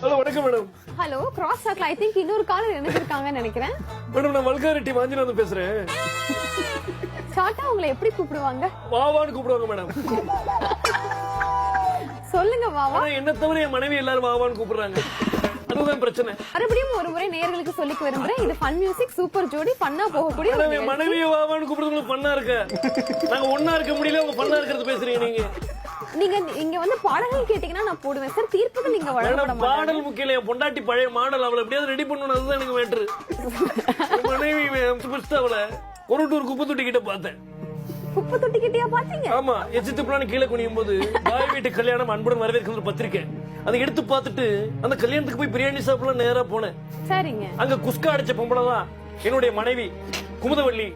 Hello வணக்கம் madam. Hello cross டாக்ல I think இன்னொரு காலர் நினைச்சிருக்காங்கன்னு நினைக்கிறேன். மேடம் நான் வல்காரிட்டி வாஞ்சிநாதன் பேசுறேன். ஷார்ட்டா உங்களை எப்படி கூப்பிடுவாங்க? வாவான்னு கூப்பிடுவாங்க மேடம். சொல்லுங்க வாவா. ஆனா என்ன தவிர என் மனைவி எல்லாரும் வாவான்னு கூப்பிடுறாங்க. அதுதான் பிரச்சனை. மறுபடியும் ஒரு முறை நேயர்களுக்கு சொல்லிக்க விரும்புறேன். இது ஃபன் மியூசிக் சூப்பர் ஜோடி ஃபன்னா போகக்கூடிய ஒரு மேடம் என் மனைவியை வாவான்னு கூப்பிடுறது ஃபன்னா இருக்க. நாங்க ஒண்ணா இருக்க முடியல, உங்க ஃபன்னா இருக்கிறது பேசுறீங்க நீங்க. நீங்க இங்க வந்து பாடல்கள் கேட்டீங்கன்னா நான் போடுவேன் சார். தீர்ப்புக்கு நீங்க வழங்க மேடம் பாடல் முக்கியம். என் பொண்டாட்டி பழைய மாடல், அவளை எப்படியாவது ரெடி பண்ணணும், அதுதான் எனக்கு மேட்ரு. மனைவி பெஸ்ட். அவளை கொருட்டூர் குப்பை தொட்டி கிட்ட பார்த்தேன். குப்பை தொட்டி கிட்டயா பாத்தீங்க? ஆமா, எச்சித்து பிளான் கீழே குனியும் போது பாய் வீட்டு கல்யாணம் அன்புடன் வரவேற்கிறது பத்திரிக்கை அதை எடுத்து பார்த்துட்டு அந்த கல்யாணத்துக்கு போய் பிரியாணி சாப்பிடலாம் நேரா போனேன். சரிங்க. அங்க குஸ்கா அடிச்ச பொம்பளை தான் என்னுடைய மனைவி குமுதவள்ளி.